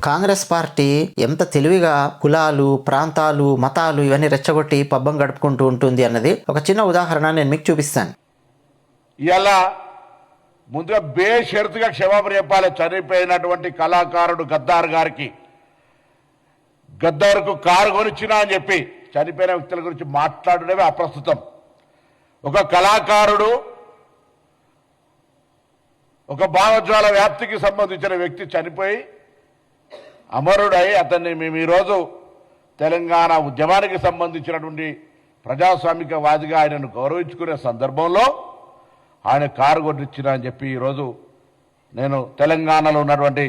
Congress party ఎంత తెలివిగా కులాలు, ప్రాంతాలు, మతాలు ఇవన్నీ రెచ్చగొట్టి పబ్బం గడుపుకుంటూ ఉంటుంది అన్నది ఒక చిన్న ఉదాహరణ నేను మీకు చూపిస్తాను. ఇలా ముందుగా బేషరతుగా క్షమాపణ చెప్పాలి. చనిపోయినటువంటి కళాకారుడు గద్దార్ గారికి, గద్దార్కు కారు కొనిచ్చినా అని చెప్పి చనిపోయిన వ్యక్తుల గురించి మాట్లాడడమే అప్రస్తుతం. ఒక కళాకారుడు, ఒక భావజ్వాల వ్యాప్తికి సంబంధించిన వ్యక్తి చనిపోయి అమరుడై అతన్ని మేము ఈరోజు తెలంగాణ ఉద్యమానికి సంబంధించినటువంటి ప్రజాస్వామికవాదిగా ఆయనను గౌరవించుకునే సందర్భంలో ఆయన కారు కొట్టించిన అని చెప్పి ఈరోజు నేను తెలంగాణలో ఉన్నటువంటి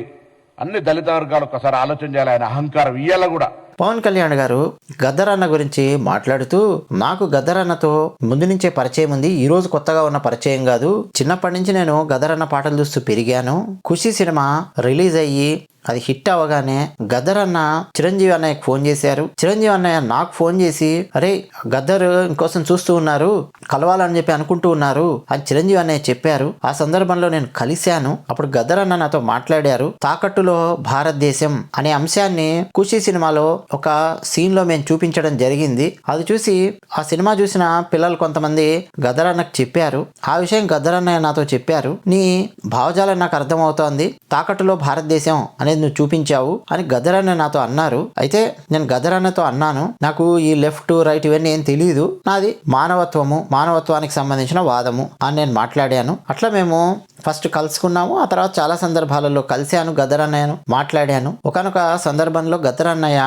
అన్ని దళిత వర్గాలు ఒకసారి ఆలోచన చేయాలి. ఆయన అహంకారం ఇయ్యాల కూడా. పవన్ కళ్యాణ్ గారు గద్దర్ అన్న గురించి మాట్లాడుతూ, నాకు గద్దర్ అన్నతో ముందు నుంచే పరిచయం ఉంది, ఈ రోజు కొత్తగా ఉన్న పరిచయం కాదు. చిన్నప్పటి నుంచి నేను గద్దర్ అన్న పాటలు చూస్తూ పెరిగాను. ఖుషి సినిమా రిలీజ్ అయ్యి అది హిట్ అవ్వగానే గద్దర్ అన్న చిరంజీవి అన్నయ్యకు ఫోన్ చేశారు. చిరంజీవి అన్నయ్య నాకు ఫోన్ చేసి, అరే గద్దర్ ఇంకోసం చూస్తూ ఉన్నారు, కలవాలని చెప్పి అనుకుంటూ ఉన్నారు అని చిరంజీవి అన్నయ్య చెప్పారు. ఆ సందర్భంలో నేను కలిశాను. అప్పుడు గద్దర్ అన్న నాతో మాట్లాడారు. తాకట్టులో భారతదేశం అనే అంశాన్ని ఖుషి సినిమాలో ఒక సీన్ లో మేము చూపించడం జరిగింది. అది చూసి ఆ సినిమా చూసిన పిల్లలు కొంతమంది గద్దర్ అన్నకు చెప్పారు. ఆ విషయం గద్దర్ అన్నయ్య నాతో చెప్పారు. నీ భావజాలం నాకు అర్థమవుతోంది, తాకట్టులో భారతదేశం అనేది నువ్వు చూపించావు అని గద్దర్ అన్న నాతో అన్నారు. అయితే నేను గద్దర్ అన్నతో అన్నాను, నాకు ఈ లెఫ్ట్ రైట్ ఇవన్నీ ఏం తెలియదు, నాది మానవత్వానికి సంబంధించిన వాదము అని నేను మాట్లాడాను. అట్లా మేము ఫస్ట్ కలుసుకున్నాము. ఆ తర్వాత చాలా సందర్భాలలో కలిశాను, గద్దర్ అన్నయ్యను మాట్లాడాను. ఒకనొక సందర్భంలో గద్దర్ అన్నయ్య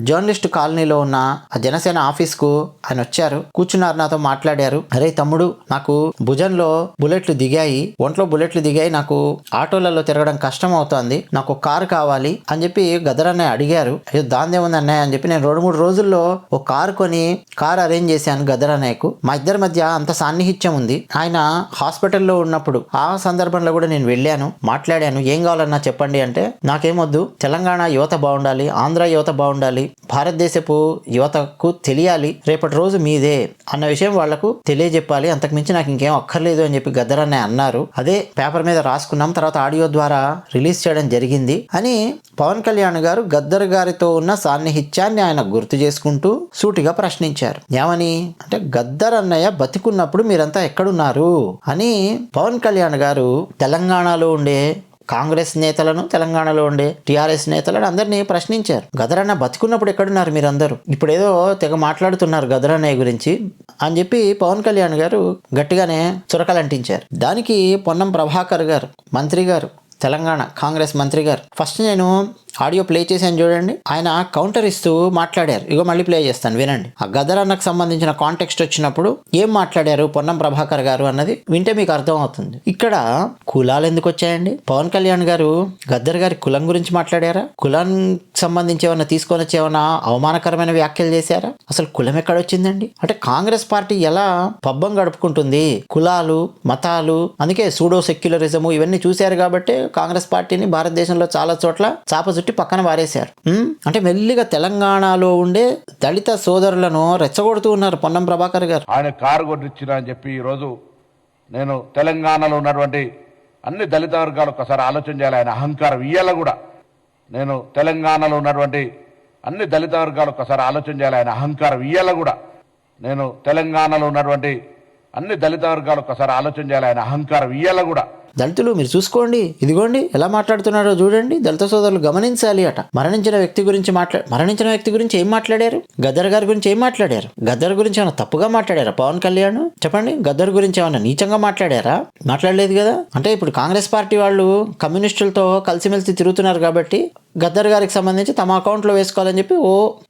జర్నలిస్ట్ కాలనీలో ఉన్న ఆ జనసేన ఆఫీస్కు ఆయన వచ్చారు, కూర్చున్నారు, నాతో మాట్లాడారు. అరే తమ్ముడు, నాకు భుజంలో బుల్లెట్లు దిగాయి, ఒంట్లో బుల్లెట్లు దిగాయి, నాకు ఆటోలలో తిరగడం కష్టం అవుతోంది, నాకు కారు కావాలి అని చెప్పి గద్దర్ అన్నయ్య అడిగారు. అయ్యో దాందే ఉంది అన్నయ్య అని చెప్పి నేను 2-3 రోజుల్లో ఒక కారు కొని కారు అరేంజ్ చేశాను గద్దర్ అన్నయ్యకు. మా ఇద్దరి మధ్య అంత సాన్నిహిత్యం ఉంది. ఆయన హాస్పిటల్లో ఉన్నప్పుడు ఆ సందర్భంలో కూడా నేను వెళ్ళాను, మాట్లాడాను. ఏం కావాలన్నా చెప్పండి అంటే, నాకేమొద్దు, తెలంగాణ యువత బాగుండాలి, ఆంధ్ర యువత బాగుండాలి, భారతదేశపు యువతకు తెలియాలి, రేపటి రోజు మీదే అన్న విషయం వాళ్లకు తెలియజెప్పాలి, అంతకుమించి నాకు ఇంకేం అక్కర్లేదు అని చెప్పి గద్దర్ అన్నయ్య అన్నారు. అదే పేపర్ మీద రాసుకున్నాం, తర్వాత ఆడియో ద్వారా రిలీజ్ చేయడం జరిగింది అని పవన్ కళ్యాణ్ గారు గద్దర్ గారితో ఉన్న సాన్నిహిత్యాన్ని ఆయన గుర్తు చేసుకుంటూ సూటిగా ప్రశ్నించారు. ఏమని అంటే, గద్దర్ అన్నయ్య బతికున్నప్పుడు మీరంతా ఎక్కడున్నారు అని పవన్ కళ్యాణ్ గారు తెలంగాణలో ఉండే కాంగ్రెస్ నేతలను, తెలంగాణలో ఉండే టీఆర్ఎస్ నేతలను అందరినీ ప్రశ్నించారు. గద్దర్ అన్న బతికున్నప్పుడు ఎక్కడున్నారు మీరందరూ, ఇప్పుడు ఏదో తెగ మాట్లాడుతున్నారు గద్దర్ అన్నయ్య గురించి అని చెప్పి పవన్ కళ్యాణ్ గారు గట్టిగానే చురకలంటించారు. దానికి పొన్నం ప్రభాకర్ గారు, మంత్రి గారు, తెలంగాణ కాంగ్రెస్ మంత్రి గారు, ఫస్ట్ నేను ఆడియో ప్లే చేశాను చూడండి, ఆయన కౌంటర్ ఇస్తూ మాట్లాడారు. ఇగో మళ్ళీ ప్లే చేస్తాను వినండి. ఆ గద్దర్ అన్నకు సంబంధించిన కాంటెక్స్ట్ వచ్చినప్పుడు ఏం మాట్లాడారు పొన్నం ప్రభాకర్ గారు అన్నది వింటే మీకు అర్థం అవుతుంది. ఇక్కడ కులాలు ఎందుకు వచ్చాయండి? పవన్ కళ్యాణ్ గారు గద్దర్ గారి కులం గురించి మాట్లాడారా? కులానికి సంబంధించి ఏమన్నా తీసుకొని వచ్చి ఏమన్నా అవమానకరమైన వ్యాఖ్యలు చేశారా? అసలు కులం ఎక్కడొచ్చిందండి? అంటే కాంగ్రెస్ పార్టీ ఎలా పబ్బం గడుపుకుంటుంది, కులాలు, మతాలు, అందుకే సూడో సెక్యులరిజము ఇవన్నీ చూశారు కాబట్టి కాంగ్రెస్ పార్టీని భారతదేశంలో చాలా చోట్ల చాప చుట్టి పక్కన వారేశారు. అంటే మెల్లిగా తెలంగాణలో ఉండే దళిత సోదరులను రెచ్చగొడుతూ ఉన్నారు పొన్నం ప్రభాకర్ గారు. ఆయన కారు కొట్టించిన అని చెప్పి ఈరోజు నేను తెలంగాణలో ఉన్నటువంటి అన్ని దళిత వర్గాలు ఒకసారి ఆలోచన చేయాలి. ఆయన అహంకారం ఇయ్యాల కూడా. నేను తెలంగాణలో ఉన్నటువంటి అన్ని దళిత వర్గాలు ఒకసారి ఆలోచన చేయాలి. ఆయన అహంకారం ఇయ్యాల కూడా. నేను తెలంగాణలో ఉన్నటువంటి అన్ని దళిత వర్గాలు ఒకసారి ఆలోచన చేయాలి. ఆయన అహంకారం ఇయ్యాల కూడా. దళితులు మీరు చూసుకోండి, ఇదిగోండి ఎలా మాట్లాడుతున్నారో చూడండి, దళిత సోదరులు గమనించాలి అట. మరణించిన వ్యక్తి గురించి ఏం మాట్లాడారు? గద్దర్ గారి గురించి ఏం మాట్లాడారు? గద్దర్ గురించి ఏమైనా తప్పుగా మాట్లాడారా పవన్ కళ్యాణ్? చెప్పండి, గద్దర్ గురించి ఏమైనా నీచంగా మాట్లాడారా? మాట్లాడలేదు కదా. అంటే ఇప్పుడు కాంగ్రెస్ పార్టీ వాళ్ళు కమ్యూనిస్టులతో కలిసిమెలిసి తిరుగుతున్నారు కాబట్టి గద్దర్ గారికి సంబంధించి తమ అకౌంట్లో వేసుకోవాలని చెప్పి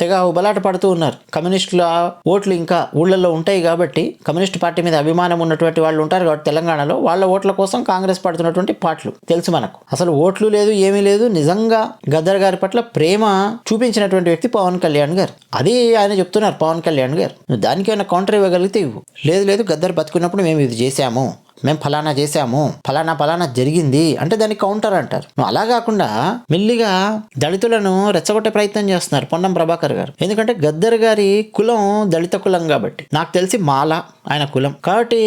తెగ ఉబలాట పడుతూ ఉన్నారు. కమ్యూనిస్టుల ఓట్లు ఇంకా ఊళ్ళల్లో ఉంటాయి కాబట్టి, కమ్యూనిస్ట్ పార్టీ మీద అభిమానం ఉన్నటువంటి వాళ్ళు ఉంటారు కాబట్టి తెలంగాణలో, వాళ్ళ ఓట్ల కోసం కాంగ్రెస్ పడుతున్నటువంటి పాటలు తెలుసు మనకు. అసలు ఓట్లు లేదు, ఏమీ లేదు, నిజంగా గద్దర్ గారి పట్ల ప్రేమ చూపించినటువంటి వ్యక్తి పవన్ కళ్యాణ్ గారు. అది ఆయన చెప్తున్నారు పవన్ కళ్యాణ్ గారు. దానికి ఏమైనా కౌంటర్ ఇవ్వగలిగితే ఇవ్వు. లేదు గద్దర్ బతుకున్నప్పుడు మేము ఇది చేశాము, మేము ఫలానా చేశాము, ఫలానా జరిగింది అంటే దానికి కౌంటర్ అంటారు. అలా కాకుండా మెల్లిగా దళితులను రెచ్చగొట్టే ప్రయత్నం చేస్తున్నారు పొన్నం ప్రభాకర్ గారు. ఎందుకంటే గద్దర్ గారి కులం దళిత కులం కాబట్టి, నాకు తెలిసి మాల ఆయన కులం కాబట్టి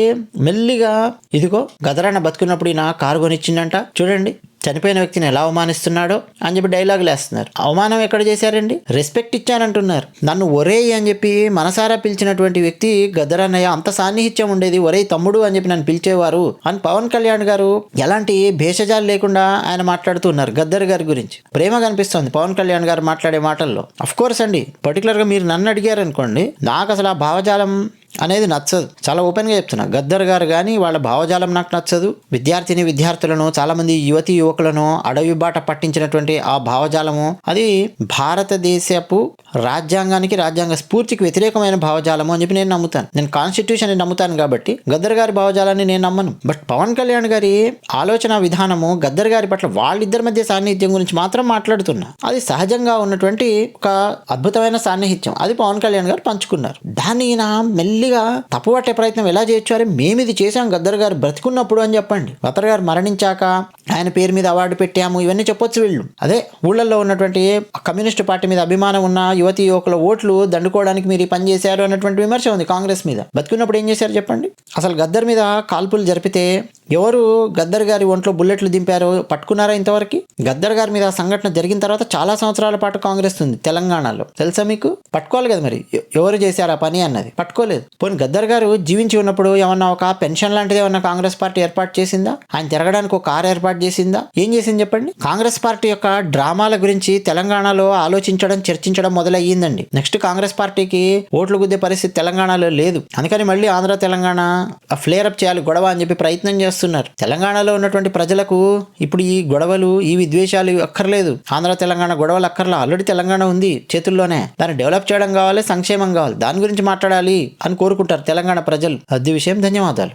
మెల్లిగా ఇదిగో గద్దర్ అన్న బతుకున్నప్పుడు ఈయన కారు కొనిచ్చిందంట చూడండి, చనిపోయిన వ్యక్తిని ఎలా అవమానిస్తున్నాడో అని చెప్పి డైలాగులు వేస్తున్నారు. అవమానం ఎక్కడ చేశారండి? రెస్పెక్ట్ ఇచ్చానంటున్నారు. నన్ను ఒరేయ్ అని చెప్పి మనసారా పిలిచినటువంటి వ్యక్తి గద్దరన్నయ్య. అంత సాన్నిహిత్యం ఉండేది, ఒరేయ్ తమ్ముడు అని చెప్పి నన్ను పిలిచేవారు అని పవన్ కళ్యాణ్ గారు ఎలాంటి భేషజాలు లేకుండా ఆయన మాట్లాడుతున్నారు గద్దర్ గారి గురించి. ప్రేమ కనిపిస్తుంది పవన్ కళ్యాణ్ గారు మాట్లాడే మాటల్లో. అఫ్ కోర్స్ అండి, పర్టికులర్గా మీరు నన్ను అడిగారు అనుకోండి, నాకు అసలు ఆ భావజాలం అనేది నచ్చదు. చాలా ఓపెన్గా చెప్తున్నా. గద్దర్ గారు కానీ వాళ్ళ భావజాలం నాకు నచ్చదు. విద్యార్థులను, చాలామంది యువతి యువకులను అడవి బాట పట్టించినటువంటి ఆ భావజాలము అది భారతదేశపు రాజ్యాంగ స్ఫూర్తికి వ్యతిరేకమైన భావజాలము అని చెప్పి నేను నమ్ముతాను. నేను కాన్స్టిట్యూషన్ నమ్ముతాను కాబట్టి గద్దర్ గారి భావజాలాన్ని నేను నమ్మను. బట్ పవన్ కళ్యాణ్ గారి ఆలోచన విధానము గద్దర్ గారి పట్ల వాళ్ళిద్దరి మధ్య సాన్నిహిత్యం గురించి మాత్రం మాట్లాడుతున్నా. అది సహజంగా ఉన్నటువంటి ఒక అద్భుతమైన సాన్నిహిత్యం. అది పవన్ కళ్యాణ్ గారు పంచుకున్నారు. దాన్ని మెల్లిగా తప్పుపట్టే ప్రయత్నం ఎలా చేయొచ్చు? అరే మేము ఇది చేసాం గద్దర్ గారు బ్రతికున్నప్పుడు అని చెప్పండి. గద్దర్ గారు మరణించాక ఆయన పేరు మీద అవార్డు పెట్టాము ఇవన్నీ చెప్పొచ్చు వీళ్ళు. అదే ఊళ్ళల్లో ఉన్నటువంటి కమ్యూనిస్టు పార్టీ మీద అభిమానం ఉన్న యువతి యువకుల ఓట్లు దండుకోవడానికి మీరు ఈ పని చేశారు అన్నటువంటి విమర్శ ఉంది కాంగ్రెస్ మీద. బతికున్నప్పుడు ఏం చేశారు చెప్పండి? అసలు గద్దర్ మీద కాల్పులు జరిపితే ఎవరు గద్దర్ గారి ఒంట్లో బుల్లెట్లు దింపారో పట్టుకున్నారా ఇంతవరకు? గద్దర్ గారి మీద సంఘటన జరిగిన తర్వాత చాలా సంవత్సరాల పాటు కాంగ్రెస్ ఉంది తెలంగాణలో. తెలుసా మీకు? పట్టుకోవాలి కదా మరి, ఎవరు చేశారు ఆ పని అన్నది. పట్టుకోలేదు. పోనీ గద్దర్ గారు జీవించి ఉన్నప్పుడు ఏమన్నా ఒక పెన్షన్ లాంటిది ఏమన్నా కాంగ్రెస్ పార్టీ ఏర్పాటు చేసిందా? ఆయన తిరగడానికి ఒక కారు ఏర్పాటు చేసిందా? ఏం చేసింది చెప్పండి? కాంగ్రెస్ పార్టీ యొక్క డ్రామాల గురించి తెలంగాణలో ఆలోచించడం, చర్చించడం మొదలయ్యిందండి. నెక్స్ట్ కాంగ్రెస్ పార్టీకి ఓట్లు గుద్దే పరిస్థితి తెలంగాణలో లేదు. అందుకని మళ్ళీ ఆంధ్ర తెలంగాణ ఫ్లేరప్ చేయాలి గొడవ అని చెప్పి ప్రయత్నం చేస్తున్నారు. తెలంగాణలో ఉన్నటువంటి ప్రజలకు ఇప్పుడు ఈ గొడవలు, ఈ విద్వేషాలు అక్కర్లేదు. ఆంధ్ర తెలంగాణ గొడవలు అక్కర్లా. ఆల్రెడీ తెలంగాణ ఉంది చేతుల్లోనే. దాన్ని డెవలప్ చేయడం కావాలి, సంక్షేమం కావాలి, దాని గురించి మాట్లాడాలి అని కోరుకుంటారు తెలంగాణ ప్రజలు. అది విషయం. ధన్యవాదాలు.